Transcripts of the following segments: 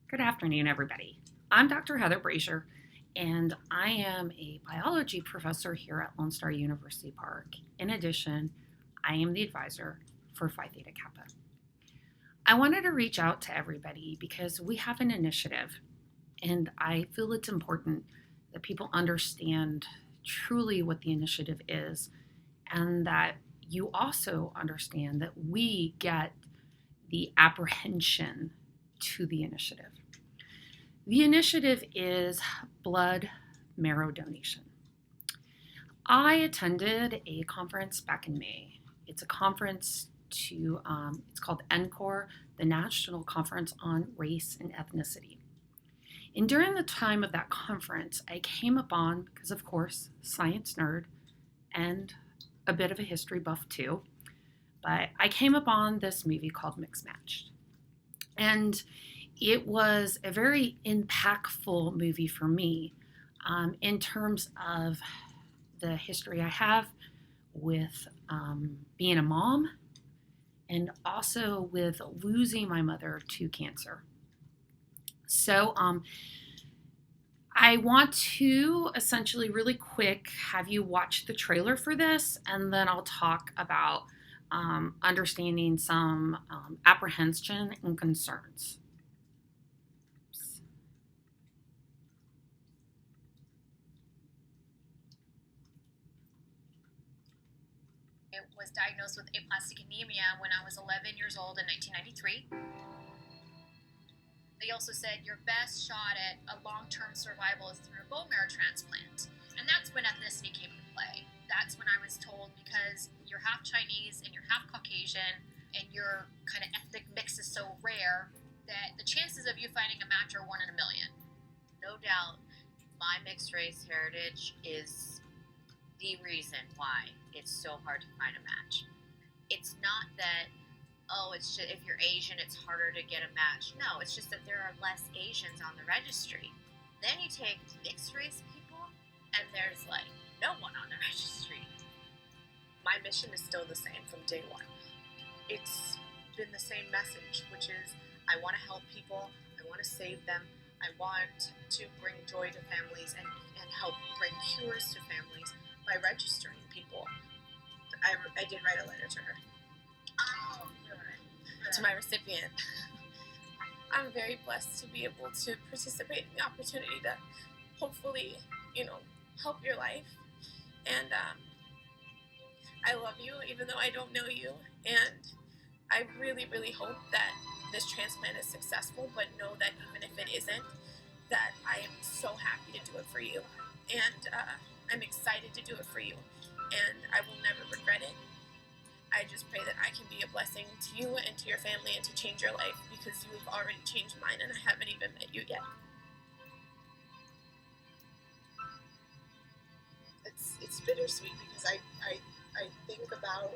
Good afternoon, everybody. I'm Dr. Heather Brazier, and I am a biology professor here at Lone Star University Park. In addition, I am the advisor for Phi Theta Kappa. I wanted to reach out to everybody because we have an initiative, and I feel it's important that people understand truly what the initiative is, and that you also understand that we get the apprehension to the initiative. The initiative is blood marrow donation. I attended a conference back in May. It's a conference it's called NCORE, the National Conference on Race and Ethnicity. And during the time of that conference, I came upon, because of course, science nerd and a bit of a history buff too, but I came upon this movie called Mixed Matched. And it was a very impactful movie for me in terms of the history I have with being a mom and also with losing my mother to cancer. So I want to essentially really quick have you watch the trailer for this, and then I'll talk about understanding some apprehension and concerns. Was diagnosed with aplastic anemia when I was 11 years old in 1993. They also said your best shot at a long-term survival is through a bone marrow transplant. And that's when ethnicity came into play. That's when I was told, because you're half Chinese and you're half Caucasian and your kind of ethnic mix is so rare, that the chances of you finding a match are 1 in a million. No doubt, my mixed race heritage is the reason why it's so hard to find a match. It's not that, it's just, if you're Asian, it's harder to get a match. No, it's just that there are less Asians on the registry. Then you take mixed race people, and there's like no one on the registry. My mission is still the same from day one. It's been the same message, which is I want to help people, I want to save them, I want to bring joy to families and help bring cures to families by registering people. I did write a letter to her. Oh, good. To my recipient. I'm very blessed to be able to participate in the opportunity to hopefully, help your life. And I love you, even though I don't know you. And I really, really hope that this transplant is successful, but know that even if it isn't, that I am so happy to do it for you. And I'm excited to do it for you. And I will never regret it. I just pray that I can be a blessing to you and to your family and to change your life, because you've already changed mine and I haven't even met you yet. It's bittersweet because I think about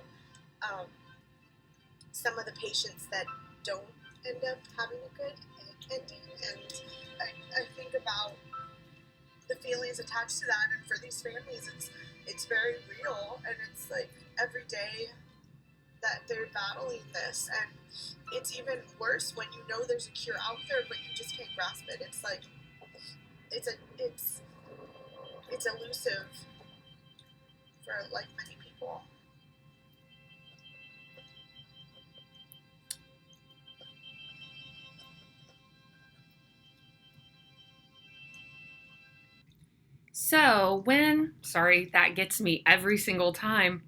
some of the patients that don't end up having a good ending, and I think about the feelings attached to that, and for these families it's very real, and it's like every day that they're battling this, and it's even worse when you know there's a cure out there but you just can't grasp it. It's like it's elusive for like many people. So sorry, that gets me every single time.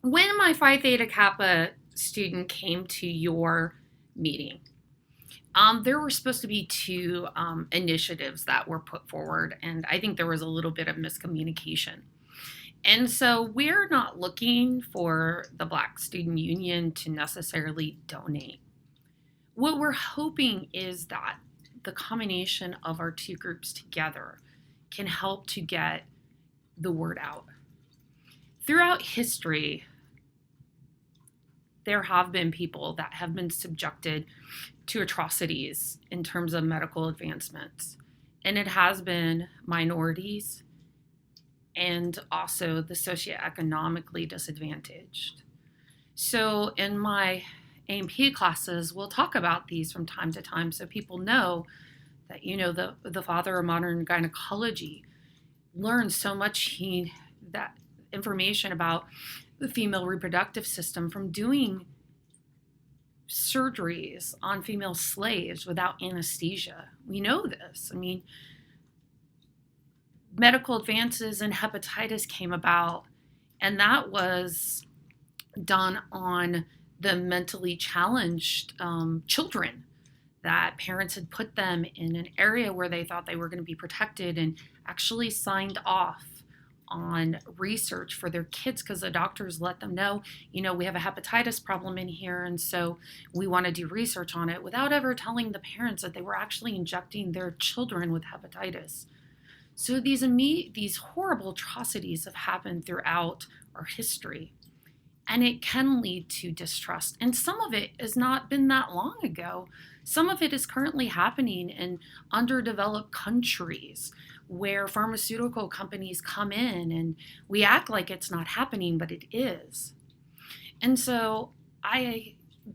When my Phi Theta Kappa student came to your meeting, there were supposed to be two initiatives that were put forward, and I think there was a little bit of miscommunication. And so we're not looking for the Black Student Union to necessarily donate. What we're hoping is that the combination of our two groups together can help to get the word out. Throughout history, there have been people that have been subjected to atrocities in terms of medical advancements. And it has been minorities and also the socioeconomically disadvantaged. So in my A&P classes, we'll talk about these from time to time so people know that, the father of modern gynecology learned so much that information about the female reproductive system from doing surgeries on female slaves without anesthesia. We know this. I mean, medical advances in hepatitis came about, and that was done on the mentally challenged children, that parents had put them in an area where they thought they were going to be protected and actually signed off on research for their kids because the doctors let them know, we have a hepatitis problem in here, and so we want to do research on it, without ever telling the parents that they were actually injecting their children with hepatitis. So these horrible atrocities have happened throughout our history, and it can lead to distrust. And some of it has not been that long ago. Some of it is currently happening in underdeveloped countries where pharmaceutical companies come in and we act like it's not happening, but it is. And so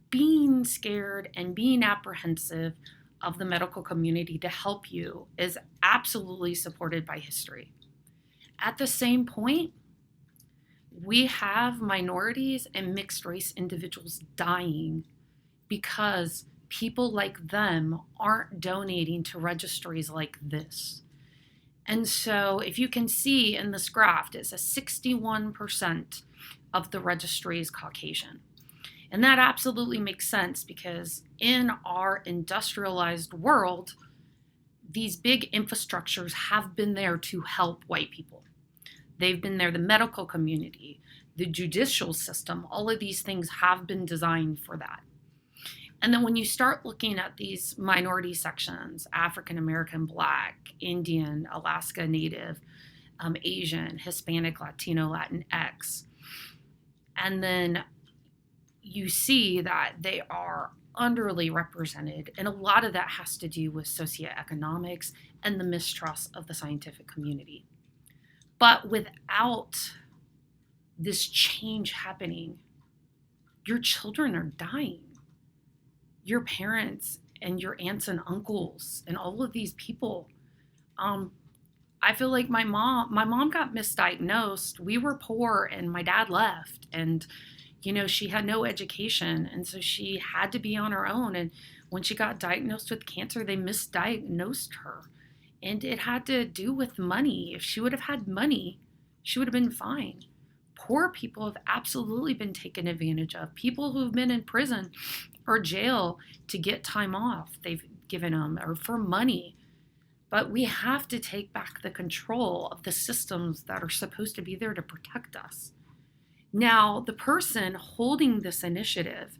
being scared and being apprehensive of the medical community to help you is absolutely supported by history. At the same point, we have minorities and mixed race individuals dying because people like them aren't donating to registries like this. And so if you can see in this graph, it says 61% of the registry is Caucasian. And that absolutely makes sense because in our industrialized world, these big infrastructures have been there to help white people. They've been there, the medical community, the judicial system, all of these things have been designed for that. And then when you start looking at these minority sections, African American, Black, Indian, Alaska Native, Asian, Hispanic, Latino, Latinx, and then you see that they are underly represented. And a lot of that has to do with socioeconomics and the mistrust of the scientific community. But without this change happening, your children are dying. Your parents and your aunts and uncles and all of these people. I feel like my mom got misdiagnosed. We were poor and my dad left, and she had no education, and so she had to be on her own. And when she got diagnosed with cancer, they misdiagnosed her, and it had to do with money. If she would have had money, she would have been fine. Poor people have absolutely been taken advantage of. People who've been in prison or jail to get time off, they've given them, or for money. But we have to take back the control of the systems that are supposed to be there to protect us. Now, the person holding this initiative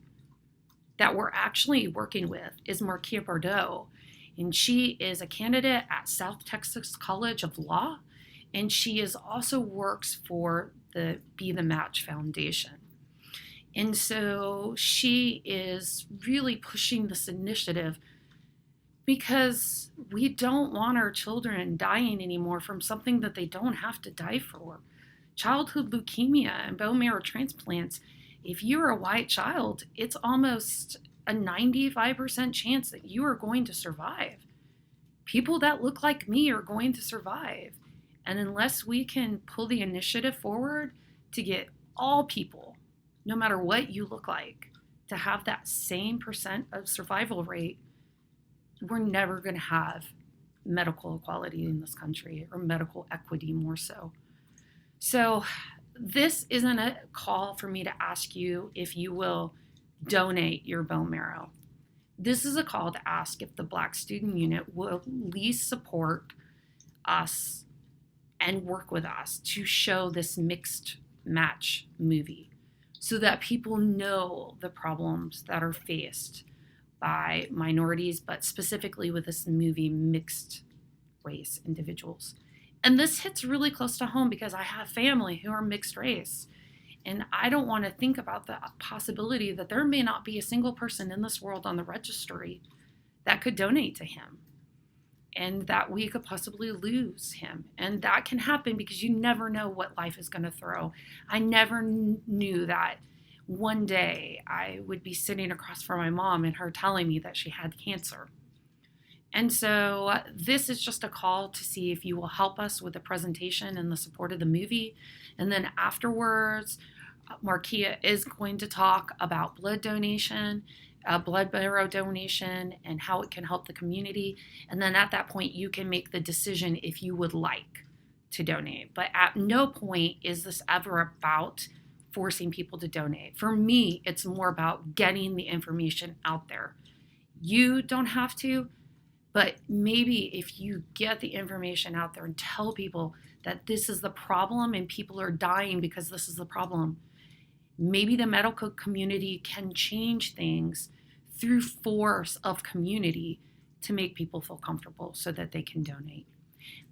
that we're actually working with is Marquia Bordeaux, and she is a candidate at South Texas College of Law, and she also works for the Be the Match Foundation. And so she is really pushing this initiative because we don't want our children dying anymore from something that they don't have to die for. Childhood leukemia and bone marrow transplants, if you're a white child, it's almost a 95% chance that you are going to survive. People that look like me are going to survive. And unless we can pull the initiative forward to get all people, no matter what you look like, to have that same percent of survival rate, we're never going to have medical equality in this country, or medical equity more so. So this isn't a call for me to ask you if you will donate your bone marrow. This is a call to ask if the Black Student Unit will at least support us and work with us to show this mixed match movie so that people know the problems that are faced by minorities, but specifically with this movie, mixed race individuals. And this hits really close to home because I have family who are mixed race. And I don't want to think about the possibility that there may not be a single person in this world on the registry that could donate to him, and that we could possibly lose him. And that can happen because you never know what life is going to throw. I never knew that one day I would be sitting across from my mom and her telling me that she had cancer. And so this is just a call to see if you will help us with the presentation and the support of the movie. And then afterwards, Markia is going to talk about blood donation, blood marrow donation, and how it can help the community. And then at that point, you can make the decision if you would like to donate. But at no point is this ever about forcing people to donate. For me, it's more about getting the information out there. You don't have to, but maybe if you get the information out there and tell people that this is the problem and people are dying because this is the problem, maybe the medical community can change things through force of community to make people feel comfortable so that they can donate.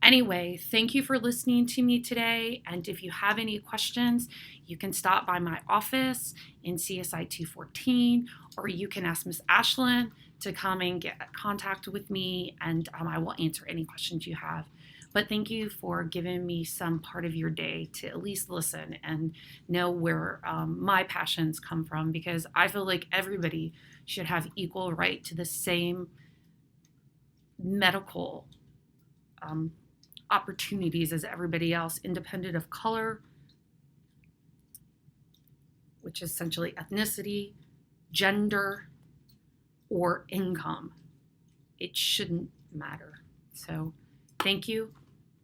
Anyway, thank you for listening to me today. And if you have any questions, you can stop by my office in CSI 214, or you can ask Miss Ashlyn to come and get contact with me, and I will answer any questions you have. But thank you for giving me some part of your day to at least listen and know where my passions come from, because I feel like everybody should have equal right to the same medical opportunities as everybody else, independent of color, which is essentially ethnicity, gender, or income. It shouldn't matter. So thank you.